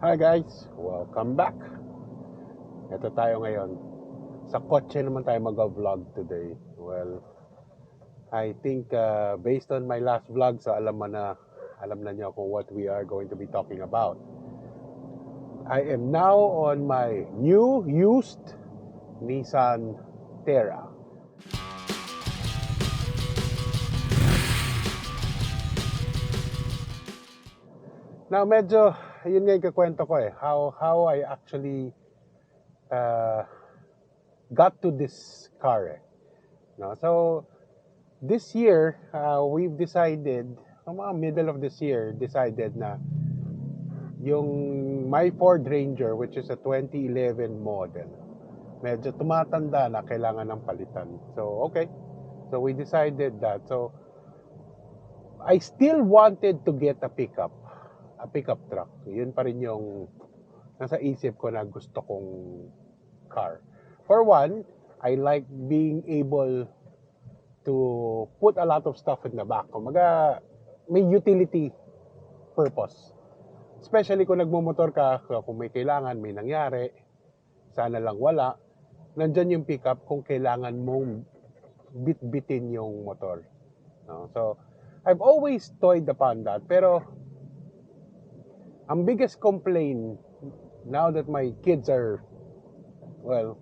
Hi guys, welcome back. Ito tayo ngayon. Sa kotse naman tayo mag-vlog today. Well, I think based on my last vlog, so alam na niyo kung what we are going to be talking about. I am now on my new used Nissan Terra. Now medyo yun nga yung kakwento ko how I actually uh, got to this car. No? So this year, we've decided, mga middle of this year, decided na yung my Ford Ranger, which is a 2011 model, medyo tumatanda na, kailangan ng palitan. So, okay. So, we decided that. So, I still wanted to get a pickup truck. Yun pa rin yung nasa isip ko na gusto kong car. For one, I like being able to put a lot of stuff in the back. Kumaga, may utility purpose. Especially kung nagmumotor ka, kung may kailangan, may nangyari, sana lang wala, nandyan yung pickup kung kailangan mong bit-bitin yung motor. No? So, I've always toyed upon that. Pero, ang biggest complaint, now that my kids are, well,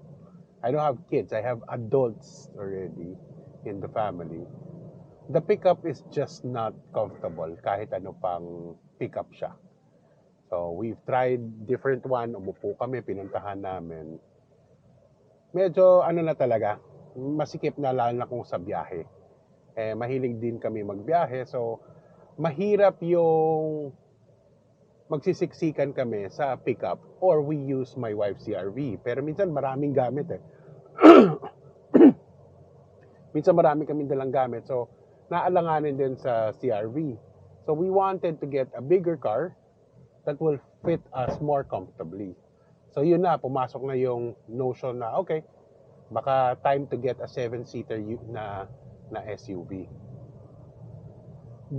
I don't have kids, I have adults already in the family. The pickup is just not comfortable kahit ano pang pickup siya. So, we've tried different one. Umupo kami, pinuntahan namin. Medyo ano na talaga, masikip na lalo na kung sa biyahe. Mahilig din kami magbiyahe. So, mahirap yung magsisiksikan kami sa pickup or we use my wife's CRV. Pero minsan maraming gamit Minsan marami kaming dalang gamit. So, naalanganin din sa CRV. So, we wanted to get a bigger car that will fit us more comfortably. So yun na, pumasok na yung notion na, okay, baka time to get a 7-seater na SUV.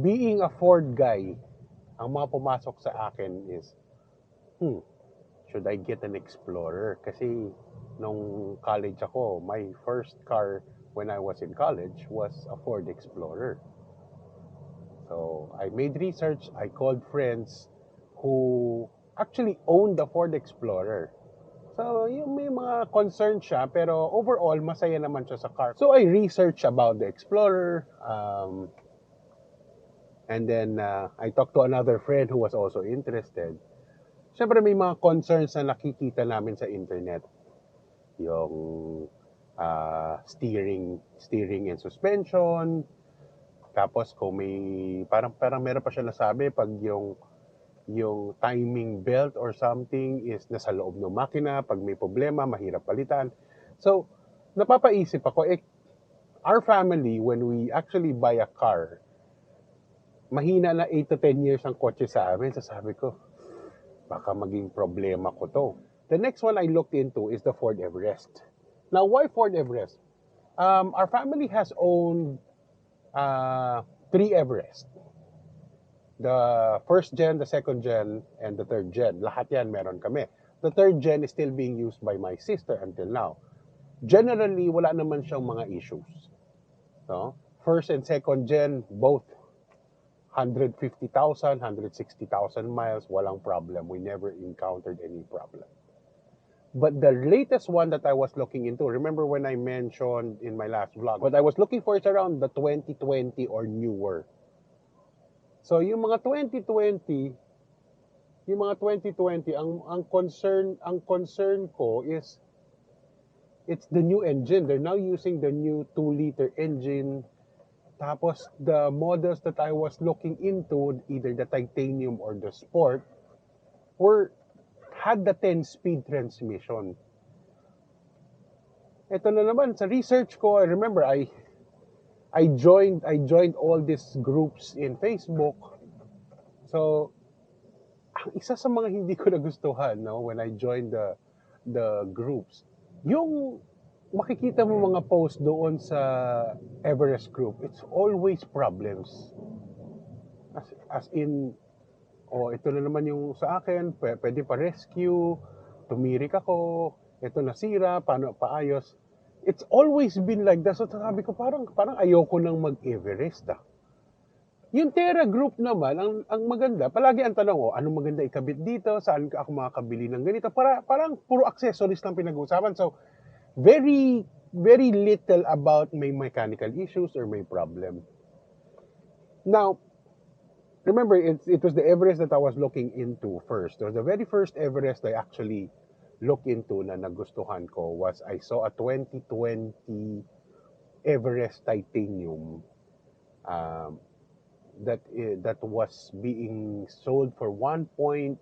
Being a Ford guy, ang mga pumasok sa akin is, should I get an Explorer? Kasi nung college ako, my first car when I was in college was a Ford Explorer. So I made research, I called friends who actually owned the Ford Explorer. So, yung may mga concern siya, pero overall, masaya naman siya sa car. So, I researched about the Explorer, and then I talked to another friend who was also interested. Siyempre, may mga concerns na nakikita namin sa internet. Yung steering and suspension. Tapos, kung may, parang meron pa siya nasabi, pag yung timing belt or something is nasa loob ng makina, pag may problema, mahirap palitan. So, napapaisip ako, our family, when we actually buy a car, mahina na 8 to 10 years ang kotse sa amin. So sabi ko, baka maging problema ko to. The next one I looked into is the Ford Everest. Now, why Ford Everest? Our family has owned 3 Everest. The first gen, the second gen, and the third gen. Lahat yan meron kami. The third gen is still being used by my sister until now. Generally, wala naman siyang mga issues. No? First and second gen, both 150,000, 160,000 miles, walang problem. We never encountered any problem. But the latest one that I was looking into, remember when I mentioned in my last vlog, what I was looking for is around the 2020 or newer. So yung mga 2020, ang concern ko is it's the new engine. They're now using the new 2-liter engine. Tapos the models that I was looking into, either the titanium or the sport, had the 10-speed transmission. Ito na naman sa research ko, I remember I joined all these groups in Facebook. So, ang isa sa mga hindi ko nagustuhan, no, when I joined the groups, yung makikita mo mga post doon sa Everest group, it's always problems. As in, O ito na naman yung sa akin, pwede pa rescue, tumirik ako, ito nasira, paano paayos. It's always been like that. So sabi ko, parang ayoko nang mag-Everest Yung Terra Group naman, ang maganda, palagi ang tanong, anong maganda ikabit dito, saan ako makakabili ng ganito, parang puro accessories lang pinag-uusapan. So, very, very little about may mechanical issues or may problem. Now, remember, it was the Everest that I was looking into first. So the very first Everest I actually looked into na nagustuhan ko was I saw a 2020 Everest Titanium that was being sold for 1.36,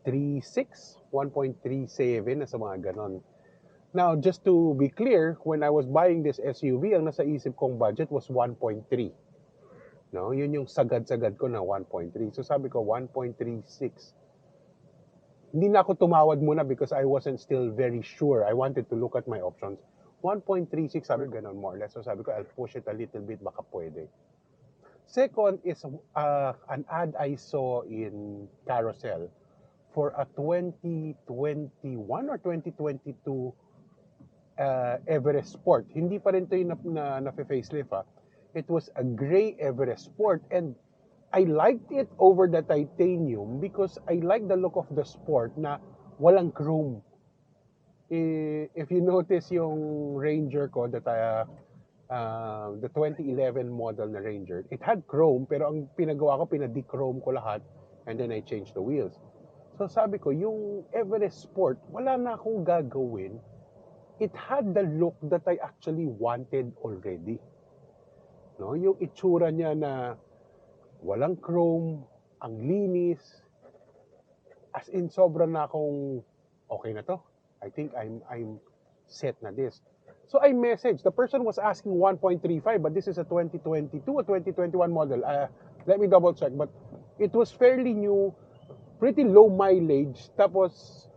1.37 na sa mga ganon. Now, just to be clear, when I was buying this SUV, ang nasa isip kong budget was 1.3. No, yun yung sagad-sagad ko na 1.3. So sabi ko 1.36. Hindi na ako tumawad muna because I wasn't still very sure. I wanted to look at my options. 1.36 sabi ganun more or less. So sabi ko I'll push it a little bit baka pwede. Second is an ad I saw in Carousel for a 2021 or 2022 Everest Sport. Hindi pa rin ito yung na-facelift It was a gray Everest Sport and I liked it over the titanium because I like the look of the Sport na walang chrome. If you notice yung Ranger ko that the 2011 model na Ranger, it had chrome pero ang pinagawa ko, pinadi-chrome ko lahat and then I changed the wheels. So sabi ko, yung Everest Sport, wala na akong gagawin. It had the look that I actually wanted already. No, yung itsura niya na walang chrome, ang linis. As in sobra na akong okay na to. I think I'm set na this. So I messaged. The person was asking 1.35 but this is a 2022 or 2021 model. Let me double check but it was fairly new, pretty low mileage. Tapos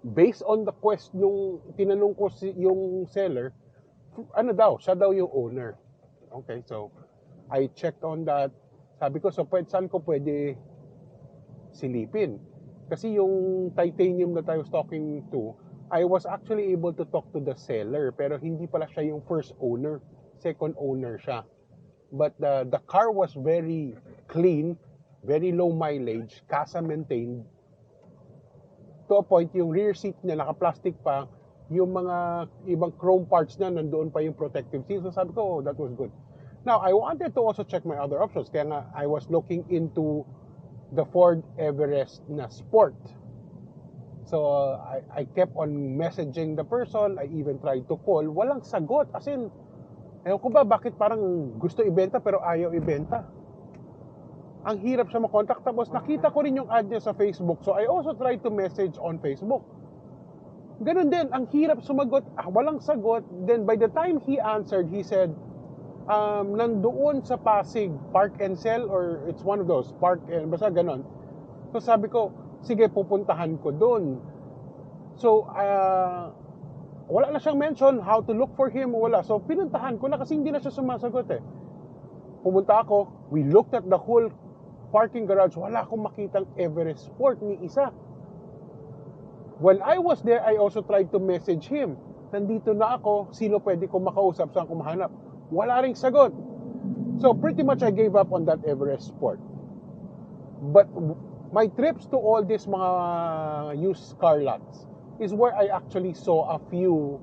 based on the quest nung tinanong ko yung seller, ano daw, siya daw yung owner. Okay, so I checked on that. Sabi ko, so saan ko pwede silipin? Kasi yung titanium that I was talking to, I was actually able to talk to the seller, pero hindi pala siya yung first owner. Second owner siya. But the car was very clean, very low mileage, casa maintained. To a point, yung rear seat niya, naka-plastic pa, yung mga ibang chrome parts na nandoon pa yung protective seal. So sabi ko, that was good. Now, I wanted to also check my other options. Kaya nga, I was looking into the Ford Everest na Sport. So, I kept on messaging the person. I even tried to call. Walang sagot. As in, ewan ko ba, bakit parang gusto ibenta pero ayaw ibenta? Ang hirap siya makontak. Tapos nakita ko rin yung ad niya sa Facebook. So, I also tried to message on Facebook. Ganun din, ang hirap sumagot, walang sagot. Then by the time he answered, he said, nandoon sa Pasig, park and sell, or it's one of those, park and, basta ganun. So sabi ko, sige, pupuntahan ko doon. So, wala na siyang mention how to look for him, wala. So pinuntahan ko na kasi hindi na siya sumasagot Pumunta ako, we looked at the whole parking garage, wala akong makitang Everest Sport ni isa. When I was there, I also tried to message him. Nandito na ako, sino pwede ko makausap, saan ko mahanap? Wala ring sagot. So pretty much I gave up on that Everest Sport. But my trips to all these mga used car lots is where I actually saw a few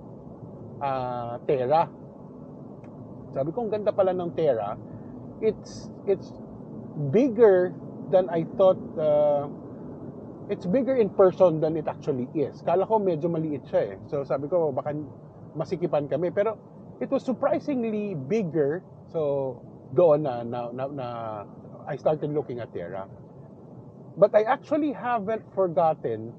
Terra. Sabi ko, ang ganda pala ng Terra. It's bigger than I thought. It's bigger in person than it actually is. Kala ko medyo maliit siya So sabi ko, baka masikipan kami. Pero it was surprisingly bigger. So doon na I started looking at Terra. But I actually haven't forgotten,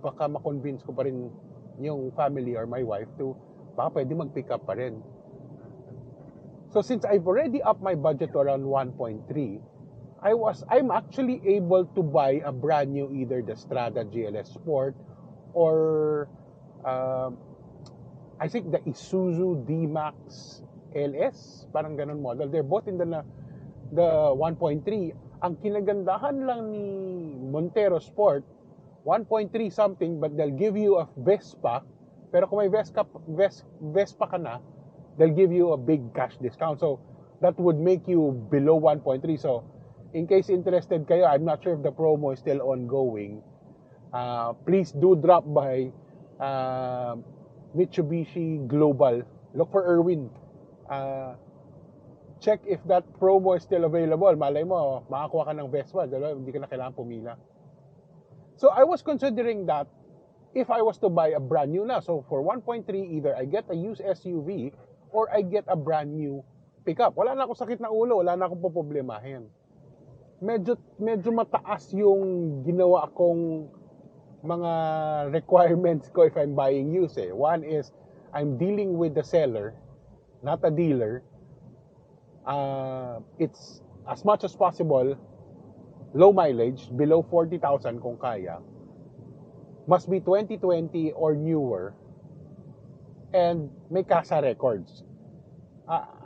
baka ma-convince ko pa rin yung family or my wife to, baka pwede mag-pick up pa rin. So since I've already upped my budget to around 1.3, I'm actually able to buy a brand new either the Strada GLS Sport or I think the Isuzu D-Max LS, parang ganun model. They're both in the the 1.3. Ang kinagandahan lang ni Montero Sport, 1.3 something, but they'll give you a Vespa. Pero kung may Vespa ka na, they'll give you a big cash discount. So, that would make you below 1.3. So, in case interested kayo, I'm not sure if the promo is still ongoing. Please do drop by Mitsubishi Global. Look for Erwin. Check if that promo is still available. Malay mo, makakuha ka ng Vespa. Hindi ka na kailangan pumila. So, I was considering that if I was to buy a brand new na. So, for 1.3, either I get a used SUV or I get a brand new pickup. Wala na akong sakit na ulo. Wala na akong poproblemahin. Medyo mataas yung ginawa akong mga requirements ko if I'm buying used. One is, I'm dealing with the seller, not a dealer. It's as much as possible, low mileage, below 40,000 kung kaya. Must be 2020 or newer, and may CASA records.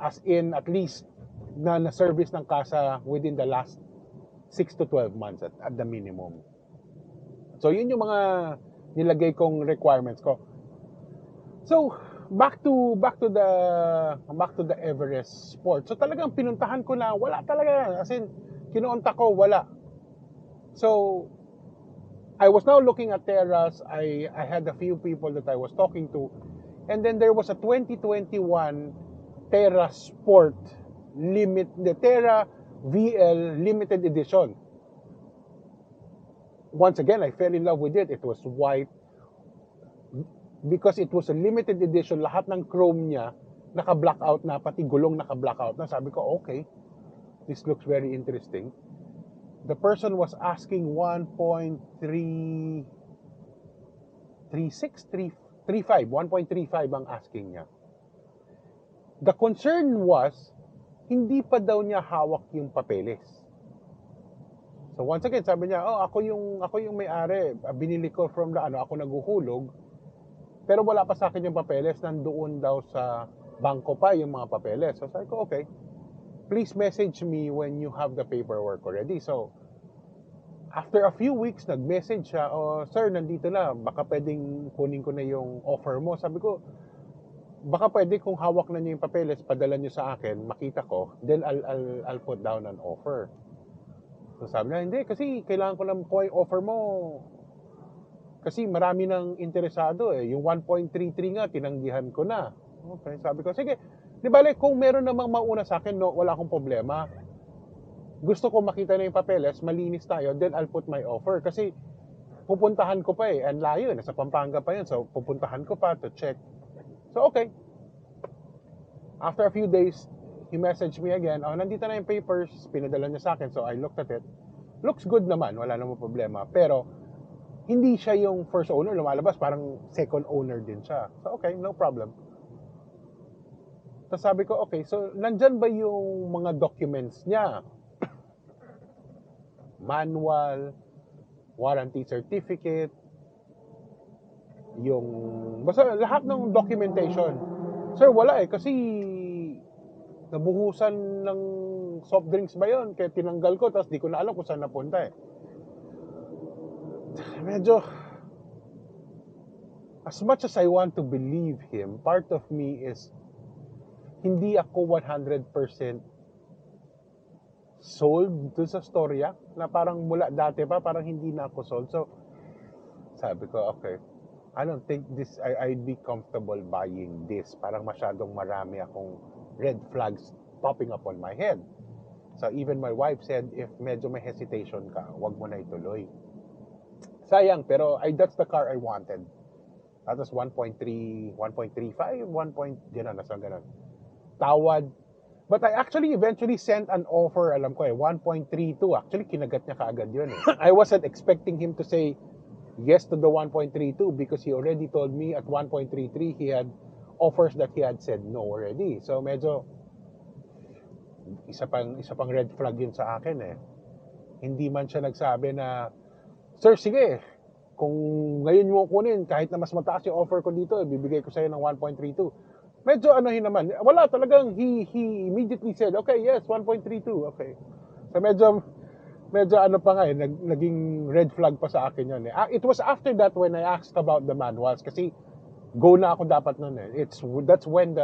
As in, at least, na-service ng CASA within the last 6 to 12 months at the minimum. So, yun yung mga nilagay kong requirements ko. So, back to the Everest Sport. So, talagang pinuntahan ko na, wala talaga. As in, kinuunta ko, wala. So, I was now looking at Terras. I had a few people that I was talking to. And then there was a 2021 Terra Sport the Terra VL limited edition. Once again, I fell in love with it. It was white. Because it was a limited edition, lahat ng chrome niya naka-blackout na, pati gulong naka-blackout na. Sabi ko, okay, this looks very interesting. The person was asking 1.35 ang asking niya. The concern was, hindi pa daw niya hawak yung papeles. So once again, sabi niya, ako yung may-ari, binili ko from ako naghuhulog, pero wala pa sa akin yung papeles, nandoon daw sa bangko pa yung mga papeles. So sabi ko, okay, please message me when you have the paperwork already. So, after a few weeks, nag-message siya, sir, nandito na, baka pwedeng kunin ko na yung offer mo. Sabi ko, baka pwede kung hawak na niyo yung papeles, padala niyo sa akin, makita ko, then I'll put down an offer. So sabi niya, hindi, kasi kailangan ko lang po yung offer mo. Kasi marami nang interesado Yung 1.33 nga, tinanggihan ko na. Okay, sabi ko, sige, di ba, kung meron namang mauna sa akin, no, wala akong problema. Gusto ko makita na yung papeles, malinis tayo, then I'll put my offer. Kasi pupuntahan ko pa and layo, nasa Pampanga pa yun. So, pupuntahan ko pa to check. So, okay. After a few days, he messaged me again, nandito na yung papers, pinadala niya sa akin. So, I looked at it. Looks good naman, wala namang problema. Pero, hindi siya yung first owner, lumalabas, parang second owner din siya. So, okay, no problem. Tapos sabi ko, okay, so nandyan ba yung mga documents niya? Manual, warranty certificate, basta lahat ng documentation. Sir, wala kasi nabuhusan ng soft drinks ba yun? Kaya tinanggal ko, tapos di ko na alam kung saan napunta Medyo, as much as I want to believe him, part of me is, hindi ako 100% sold dun sa storya na parang mula dati pa, parang hindi na ako sold. So, sabi ko, okay, I don't think I'd be comfortable buying this. Parang masyadong marami akong red flags popping up on my head. So, even my wife said, if medyo may hesitation ka, wag mo na ituloy. Sayang, pero that's the car I wanted. That was 1.3, 1.35, 1. Nasa ganun. Tawad. But I actually eventually sent an offer, alam ko 1.32. Actually, kinagat niya kaagad yun I wasn't expecting him to say yes to the 1.32 because he already told me at 1.33 he had offers that he had said no already. So medyo isa pang red flag yun sa akin Hindi man siya nagsabi na, sir, sige, kung ngayon mo kunin, kahit na mas mataas yung offer ko dito, bibigay ko sa'yo ng 1.32. medyo anuhin naman. Wala talagang he immediately said, okay, yes, 1.32. Okay. So medyo ano pa nga eh, naging red flag pa sa akin yun eh. It was after that when I asked about the manuals kasi go na ako dapat nun eh. That's when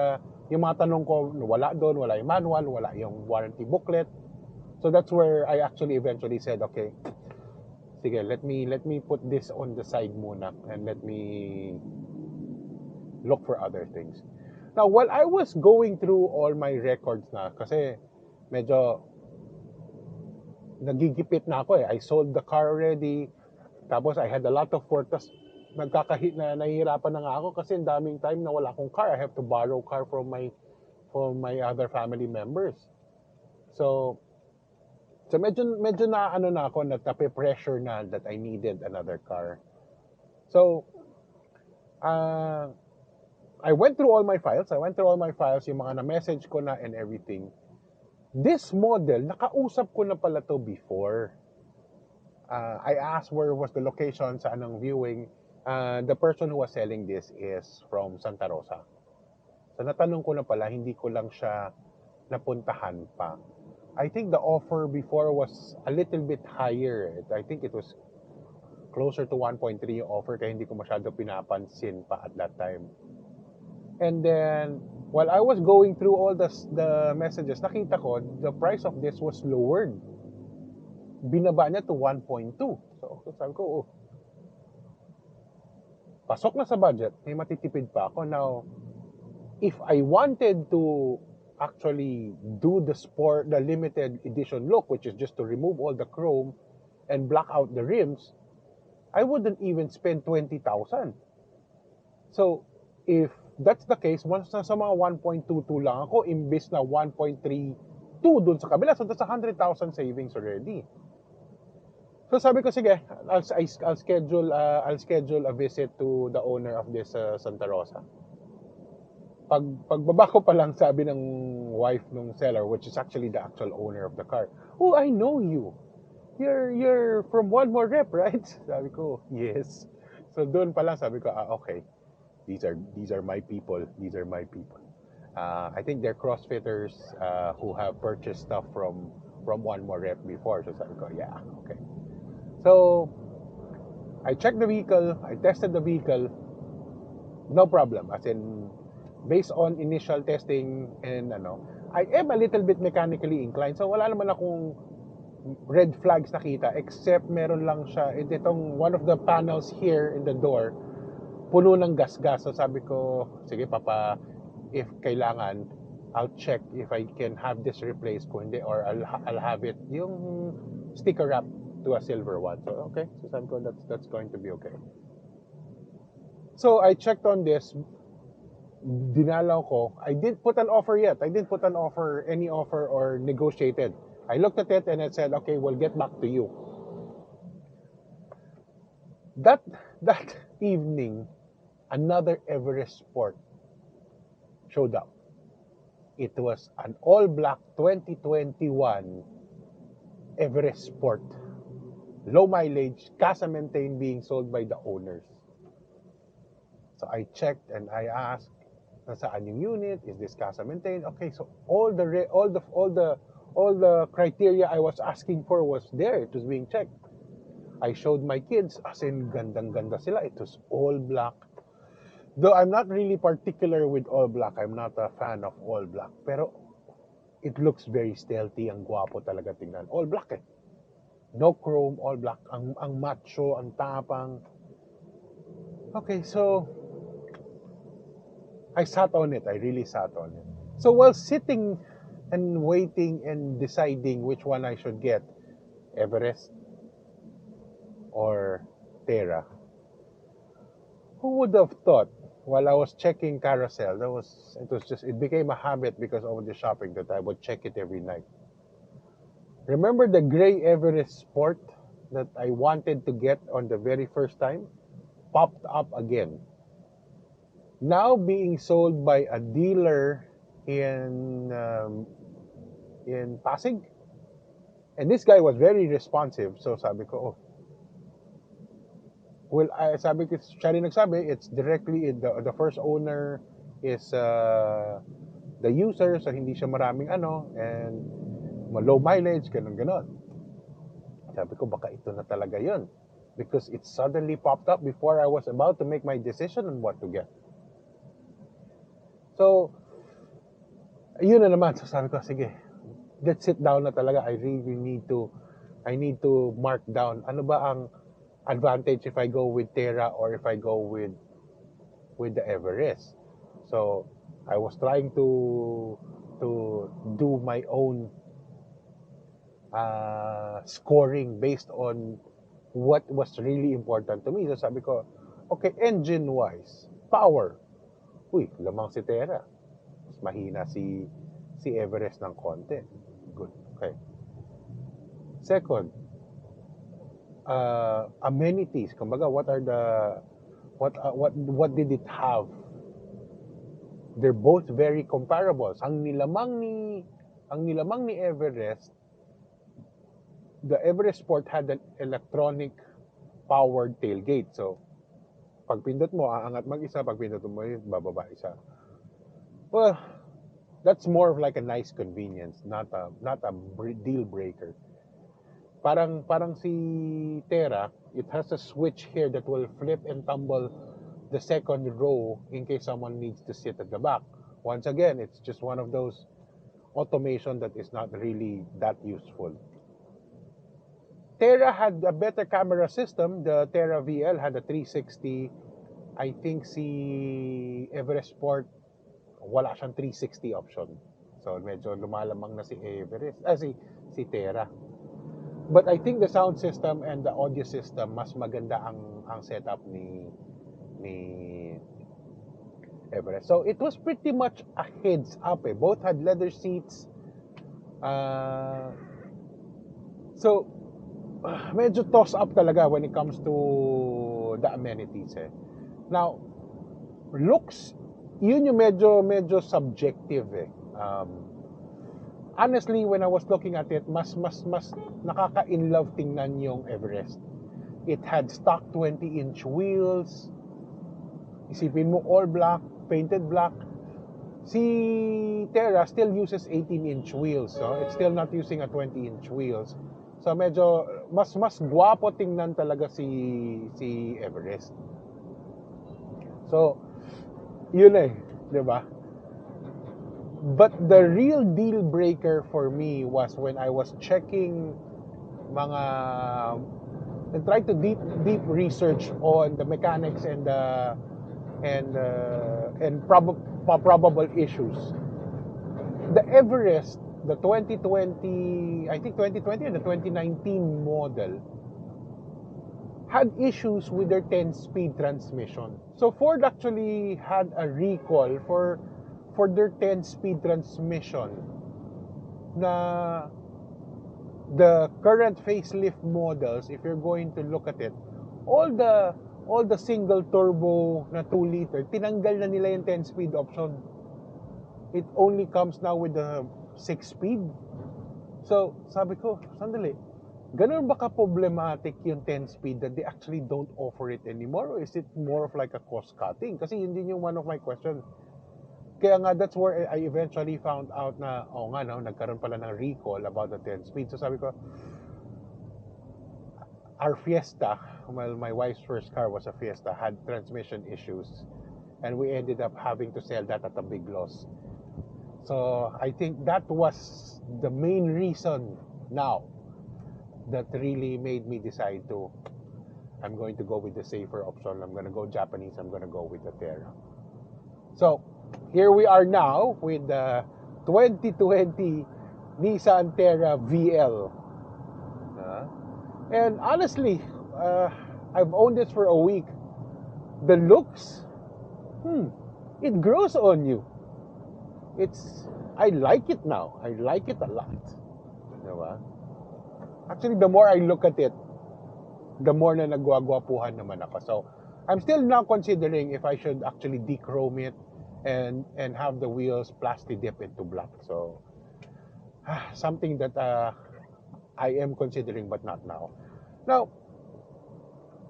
yung mga tanong ko, wala doon, wala yung manual, wala yung warranty booklet. So that's where I actually eventually said, okay, sige, let me put this on the side muna and let me look for other things. Now, while I was going through all my records na, kasi medyo nagigipit na ako eh. I sold the car already, tapos I had a lot of work, tapos nahihirapan na nga ako kasi ang daming time na wala akong car. I have to borrow car from my other family members. So medyo na ano na ako, pressure na that I needed another car. So I went through all my files. Yung mga na-message ko na and everything. This model, nakausap ko na pala to before. I asked where was the location sa anong viewing. The person who was selling this is from Santa Rosa. So natanong ko na pala, hindi ko lang siya napuntahan pa. I think the offer before was a little bit higher. I think it was closer to 1.3 yung offer, kaya hindi ko masyado pinapansin pa at that time. And then, while I was going through all the messages, nakita ko, the price of this was lowered. Binaba niya to 1.2. So, sabi ko, oh, pasok na sa budget, may matitipid pa ako. Now, if I wanted to actually do the limited edition look, which is just to remove all the chrome and black out the rims, I wouldn't even spend 20,000. So, if that's the case, once na sa mga 1.22 lang ako, imbes na 1.32 dun sa kabila, so that's 100,000 savings already. So sabi ko, sige, I'll schedule a visit to the owner of this Santa Rosa. Pagbaba ko pa lang, sabi ng wife ng seller, which is actually the actual owner of the car, oh, I know you. You're from One More Rep, right? Sabi ko, yes. So doon pa lang sabi ko, okay. These are my people. I think they're CrossFitters who have purchased stuff from One More Rep before. So sabi ko, yeah, okay. So I checked the vehicle, I tested the vehicle, no problem. As in, based on initial testing and I am a little bit mechanically inclined. So wala naman akong red flags nakita, except meron lang siya, itong one of the panels here in the door, puno ng gas-gas. So sabi ko, sige papa, if kailangan, I'll check if I can have this replaced. Kung hindi, or I'll have it, yung sticker wrap to a silver one. So okay, so sabi ko, that's going to be okay. So I checked on this, dinalaw ko. I didn't put an offer yet. Any offer or negotiated. I looked at it and I said, okay, we'll get back to you. That evening, another Everest Sport showed up. It was an all-black 2021 Everest Sport. Low mileage, casa maintained, being sold by the owners. So I checked and I asked, nasaan yung unit? Is this casa maintained? Okay, so all the criteria I was asking for was there. It was being checked. I showed my kids, as in gandang-ganda sila. It was all black. Though I'm not really particular with all black. I'm not a fan of all black. Pero it looks very stealthy. Ang gwapo talaga tingnan. All black eh. No chrome, all black. Ang macho, ang tapang. Okay, so I sat on it. I really sat on it. So while sitting and waiting and deciding which one I should get, Everest or Terra, who would have thought, while I was checking Carousel, it became a habit because of the shopping that I would check it every night. Remember the gray Everest Sport that I wanted to get on the very first time? Popped up again. Now being sold by a dealer in Pasig. And this guy was very responsive. So sabi ko, oh. Well, sabi ko, siya rin nagsabi, it's directly the first owner the user, so hindi siya maraming and low mileage, ganun. Sabi ko, baka ito na talaga yun. Because it suddenly popped up before I was about to make my decision on what to get. So, yun na naman. So sabi ko, sige, let's sit down na talaga. I need to mark down ano ba ang advantage if I go with Terra or if I go with the Everest. So, I was trying to do my own scoring based on what was really important to me. So sabi ko, okay, engine-wise, power. Uy, lamang si Terra. Mas mahina si Everest ng konti. Good. Okay. Second, amenities. Kumbaga, what did it have? They're both very comparable. Ang nilamang ni Everest, the Everest Sport had an electronic powered tailgate. So, pag pindot mo, aangat mag-isa. Pag pindot mo, bababa isa. Well, that's more of like a nice convenience, not a deal breaker. Parang si Terra, it has a switch here that will flip and tumble the second row in case someone needs to sit at the back. Once again, it's just one of those automation that is not really that useful. Terra had a better camera system. The Terra VL had a 360. I think si Everest Sport, wala siyang 360 option. So, medyo lumalamang na si Everest. Si Terra. But I think the sound system and the audio system, mas maganda ang setup ni Everest. So, it was pretty much a heads up. Both had leather seats. So, medyo toss up talaga when it comes to the amenities. Now, looks, yun yung medyo subjective. Honestly, when I was looking at it, mas nakaka-in-love tingnan yung Everest. It had stock 20-inch wheels. Isipin mo, all black, painted black. Si Terra still uses 18-inch wheels. So it's still not using a 20-inch wheels. So medyo mas gwapo tingnan talaga si Everest. So yun 'di ba? But the real deal breaker for me was when I was checking and tried to deep research on the mechanics and probable issues. The Everest, the 2020, I think 2020 or the 2019 model, had issues with their 10-speed transmission. So Ford actually had a recall for their 10-speed transmission na the current facelift models, if you're going to look at it, all the single turbo na 2 liter, tinanggal na nila yung 10-speed option. It only comes now with the 6-speed. So, sabi ko, sandali, ganun ba ka-problematic yung 10-speed that they actually don't offer it anymore? Or is it more of like a cost-cutting? Kasi yun din yung one of my questions. Kaya nga, that's where I eventually found out na, nagkaroon pala ng recall about the 10-speed. So sabi ko, our Fiesta, well, my wife's first car was a Fiesta, had transmission issues. And we ended up having to sell that at a big loss. So I think that was the main reason now that really made me decide I'm going to go with the safer option. I'm going to go Japanese. I'm going to go with the Terra. So here we are now with the 2020 Nissan Terra VL. And honestly, I've owned this for a week. The looks, it grows on you. I like it now. I like it a lot. Diba? Actually, the more I look at it, the more na nagwagwapuhan naman ako. So, I'm still now considering if I should actually dechrome it and have the wheels plasti dip into black. So, something that I am considering but not now. Now,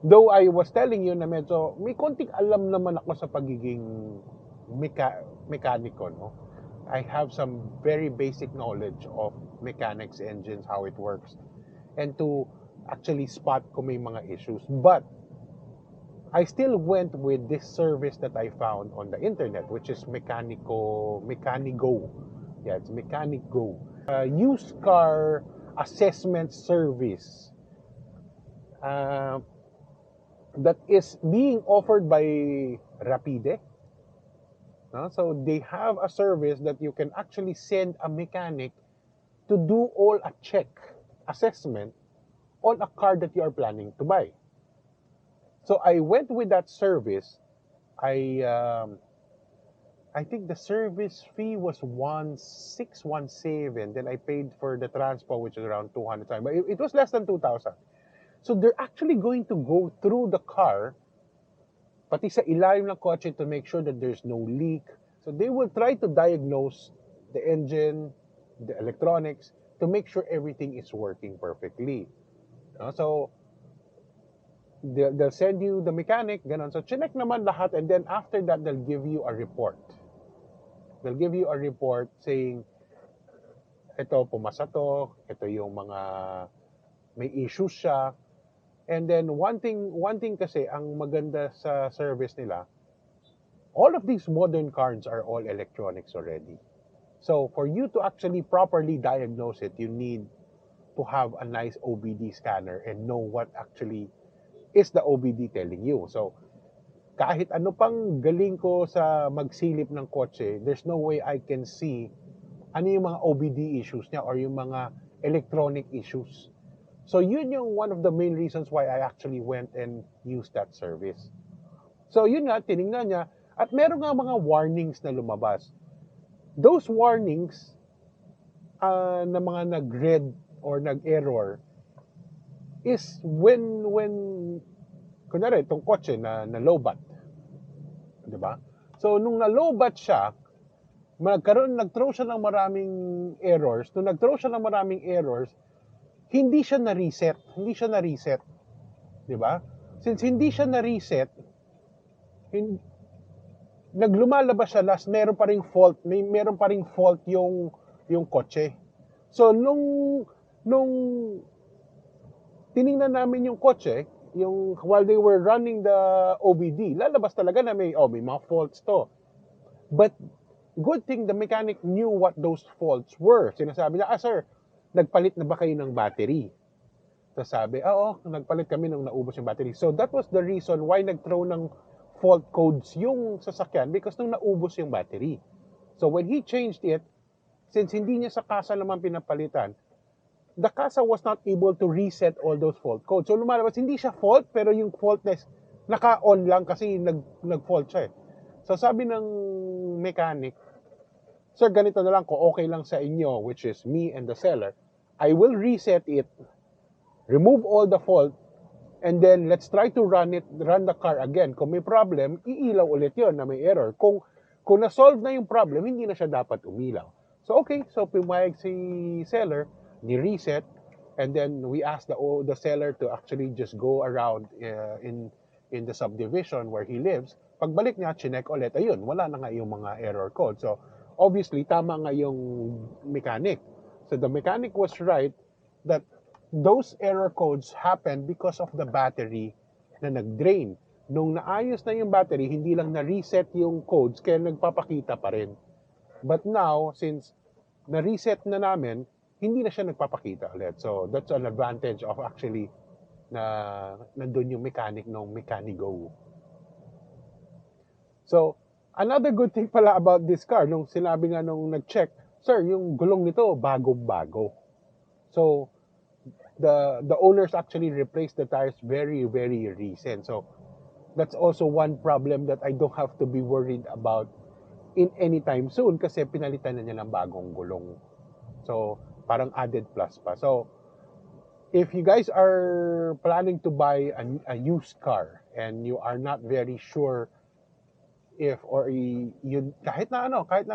though I was telling you na medyo may konting alam naman ako sa pagiging mekaniko, no? I have some very basic knowledge of mechanics, engines, how it works, and to actually spot kung may mga issues. But I still went with this service that I found on the internet, which is Mechanigo. Yeah, it's Mechanigo. Used car assessment service uh, that is being offered by Rapide. No? So they have a service that you can actually send a mechanic to do all a check assessment on a car that you are planning to buy. So I went with that service. I um, I think the service fee was 1617. Then I paid for the transport, which is around 200. But it was less than 2,000. So they're actually going to go through the car, pati sa ilalim ng kotse, to make sure that there's no leak. So they will try to diagnose the engine, the electronics, to make sure everything is working perfectly. So they'll send you the mechanic, ganon. So chinek naman lahat, and then after that, they'll give you a report. They'll give you a report saying, ito, pumasa to, ito yung mga may issues siya. And then one thing kasi ang maganda sa service nila, all of these modern cars are all electronics already. So for you to actually properly diagnose it, you need to have a nice OBD scanner and know what actually is the OBD telling you. So kahit ano pang galing ko sa magsilip ng kotse, there's no way I can see ano yung mga OBD issues niya or yung mga electronic issues. So yun yung one of the main reasons why I actually went and used that service. So yun nga, tiningnan niya, at meron nga mga warnings na lumabas. Those warnings na mga nag-red or nag-error is when kunwari, itong kotse na low-bat. Diba? So, nung na-low-bat siya, nag-throw siya ng maraming errors. Nung nag-throw siya ng maraming errors, hindi siya na-reset. Diba? Since hindi siya na-reset, naglumalabas siya, last meron pa ring fault, meron pa ring fault yung kotse. So, nung tiningnan namin yung kotse, while they were running the OBD, lalabas talaga na may mga faults to. But good thing the mechanic knew what those faults were. Sinasabi niya, sir, nagpalit na ba kayo ng battery? So sabi, nagpalit kami nung naubos yung battery. So that was the reason why nag-throw ng fault codes yung sasakyan, because nung naubos yung battery. So when he changed it, since hindi niya sa kasa naman pinapalitan, the CASA was not able to reset all those fault codes. So lumalabas, hindi siya fault, pero yung faultness, naka-on lang kasi nag-fault siya eh. So sabi ng mechanic, sir, ganito na lang, kung okay lang sa inyo, which is me and the seller, I will reset it, remove all the fault, and then let's try to run the car again. Kung may problem, iilaw ulit yon na may error. Kung na-solve na yung problem, hindi na siya dapat umilaw. So okay, so pumayag si seller, ni-reset, and then we asked the seller to actually just go around in the subdivision where he lives. Pagbalik niya, chinek ulit, ayun, wala na nga yung mga error code. So, obviously, tama nga yung mechanic. So, the mechanic was right that those error codes happened because of the battery na nag-drain. Nung naayos na yung battery, hindi lang na-reset yung codes, kaya nagpapakita pa rin. But now, since na-reset na namin, hindi na siya nagpapakita ulit. So, that's an advantage of actually na nandun yung mechanic ng Mechanigo. So, another good thing pala about this car, nung sinabi nga nung nag-check, sir, yung gulong nito, bagong-bago. So, the owners actually replaced the tires very, very recent. So, that's also one problem that I don't have to be worried about in any time soon kasi pinalitan na niya ng bagong gulong. So, parang added plus pa. So, if you guys are planning to buy a used car and you are not very sure kahit na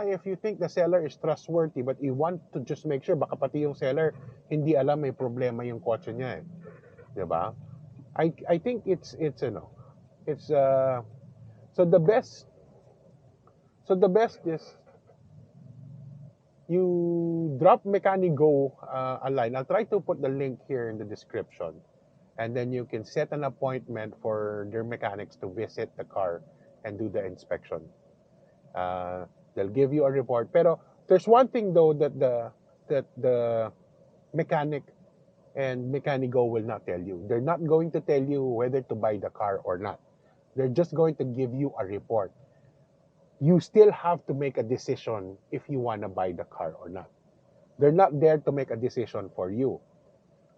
if you think the seller is trustworthy but you want to just make sure, baka pati yung seller hindi alam may problema yung kotse niya eh. Diba? I think it's so the best So the best is you drop Mechanic Go a line. I'll try to put the link here in the description. And then you can set an appointment for their mechanics to visit the car and do the inspection. Uh, they'll give you a report. Pero there's one thing though that the mechanic and Mechanigo will not tell you. They're not going to tell you whether to buy the car or not. They're just going to give you a report. You still have to make a decision if you want to buy the car or not. They're not there to make a decision for you.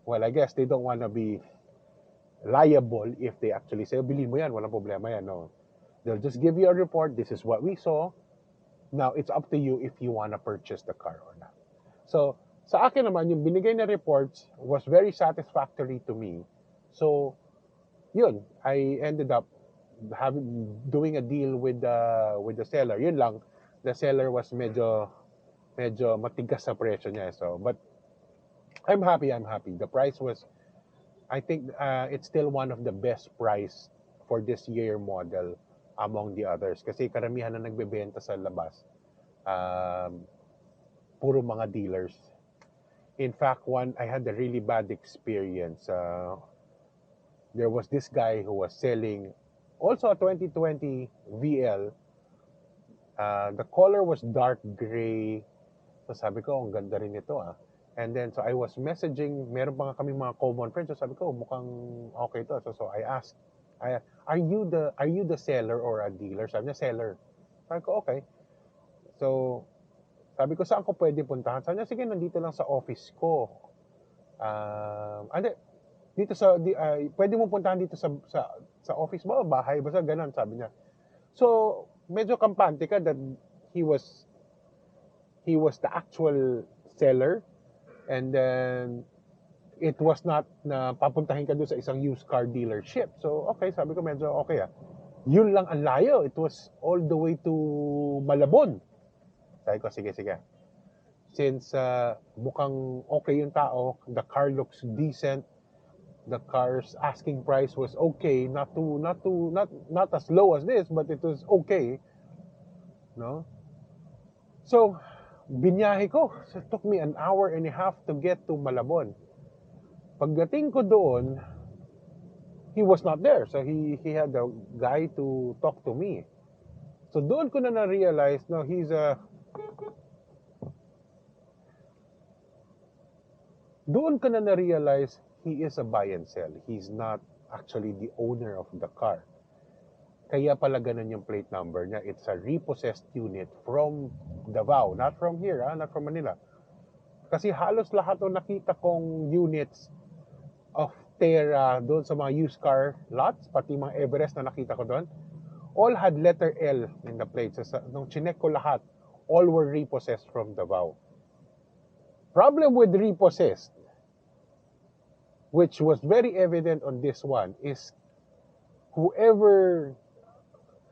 Well, I guess they don't want to be liable if they actually say, bilhin mo yan, walang problema yan. No. They'll just give you a report. This is what we saw. Now, it's up to you if you want to purchase the car or not. So, sa akin naman, yung binigay na reports was very satisfactory to me. So, yun, I ended up doing a deal with the seller. Yun lang, the seller was medyo matigas sa presyo niya. So, but I'm happy. The price was, I think it's still one of the best price for this year model among the others. Kasi karamihan na nagbebenta sa labas, puro mga dealers. In fact, I had a really bad experience. There was this guy who was selling also a 2020 VL. The color was dark gray. So sabi ko, ang ganda rin ito ah. And then, so I was messaging, meron pa nga kami mga common friends. So sabi ko, mukhang okay to. So I asked, are you the seller or a dealer? Sabi niya, seller. Sabi ko, okay. So, sabi ko, saan ko pwede puntahan? Sabi niya, sige, nandito lang sa office ko. Dito pwede mo puntahan dito sa office mo, bahay, basta ganun, sabi niya. So, medyo kampante ka that he was the actual seller, and then it was not na papuntahin ka doon sa isang used car dealership. So, okay, sabi ko medyo okay ah. Yun lang ang layo. It was all the way to Malabon. Sabi ko, sige. Since mukhang okay yung tao, the car looks decent, the car's asking price was okay, not as low as this, but it was okay, no? So, binyahe ko. So, it took me an hour and a half to get to Malabon. Pagdating ko doon, he was not there. So, he had a guy to talk to me. So, doon ko na-realize, no, doon ko na-realize he is a buy and sell. He's not actually the owner of the car. Kaya pala ganun yung plate number niya. It's a repossessed unit from Davao. Not from here, not from Manila. Kasi halos lahat ng nakita kong units of Terra doon sa mga used car lots, pati mga Everest na nakita ko doon, all had letter L in the plates. So, nung chinek ko lahat, all were repossessed from Davao. Problem with repossessed, which was very evident on this one, is whoever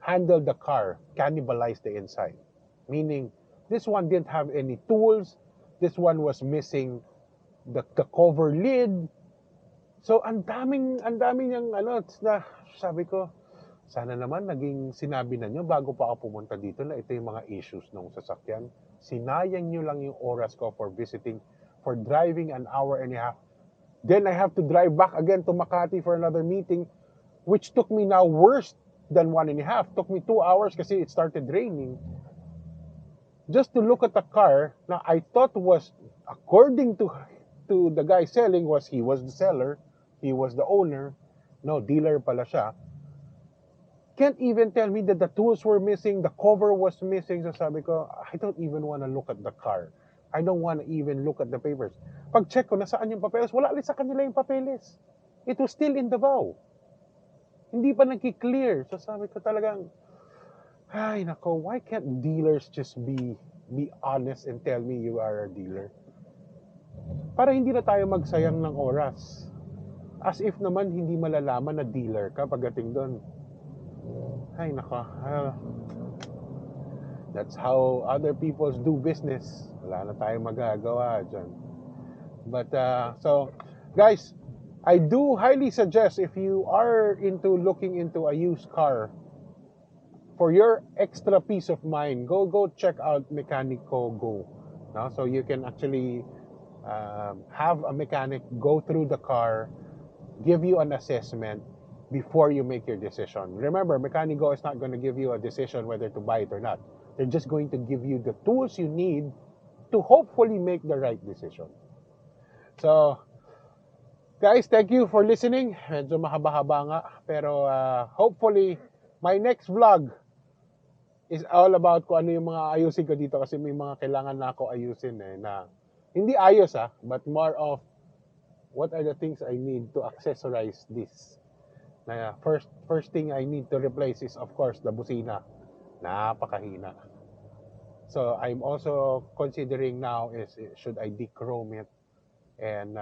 handled the car cannibalized the inside. Meaning, this one didn't have any tools. This one was missing the cover lid. So, ang daming niyang na sabi ko, sana naman naging sinabi na nyo bago pa ako pumunta dito na ito yung mga issues ng sasakyan. Sinayang nyo lang yung oras ko for driving an hour and a half. Then I have to drive back again to Makati for another meeting, which took me now worse than 1.5. Took me 2 hours kasi it started raining. Just to look at the car, now I thought was, according to the guy selling, he was the seller, he was the owner. No, dealer pala siya. Can't even tell me that the tools were missing, the cover was missing. So sabi ko, I don't even want to look at the car. I don't want to even look at the papers. Pag check ko, nasaan yung papeles? Wala ulit sa kanila yung papeles. It was still in Davao. Hindi pa nagki-clear. So sabi ko talagang, ay nako, why can't dealers just be honest and tell me you are a dealer? Para hindi na tayo magsayang ng oras. As if naman hindi malalaman na dealer ka pagdating doon. Ay nako, that's how other people do business. Wala na tayong magagawa dyan. But, so, guys, I do highly suggest if you are looking into a used car, for your extra peace of mind, go check out Mechanico Go. No? So you can actually have a mechanic go through the car, give you an assessment before you make your decision. Remember, Mechanico is not going to give you a decision whether to buy it or not. They're just going to give you the tools you need to hopefully make the right decision. So, guys, thank you for listening. Medyo mahaba-haba nga. Pero hopefully, my next vlog is all about kung ano yung mga ayusin ko dito kasi may mga kailangan na ako ayusin na hindi ayos but more of what are the things I need to accessorize this. Na first thing I need to replace is of course the busina. Napakahina. So I'm also considering now is should I dechrome it and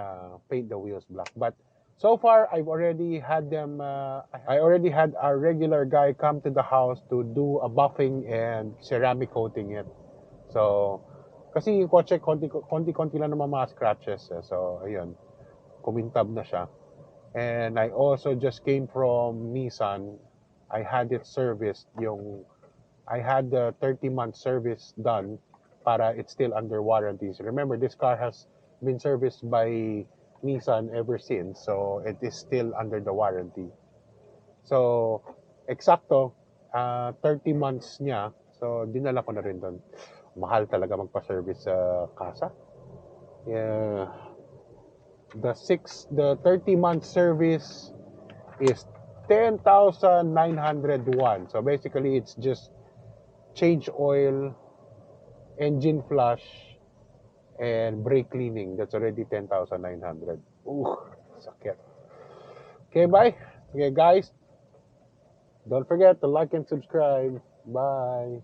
paint the wheels black. But so far I've already had them I already had our regular guy come to the house to do a buffing and ceramic coating it. So kasi yung kotse konti lang naman mga scratches. So ayun, kumintab na siya. And I also just came from Nissan. I had it serviced. I had the 30-month service done para it's still under warranty. So remember, this car has been serviced by Nissan ever since. So it is still under the warranty. So, eksakto, 30 months niya. So, dinala ko na rin doon. Mahal talaga magpa-service sa kasa. Yeah. The 30-month service is 10,901. So basically it's just change oil, engine flush, and brake cleaning. That's already 10,900. Ooh, sakit. Okay, bye. Okay, guys. Don't forget to like and subscribe. Bye.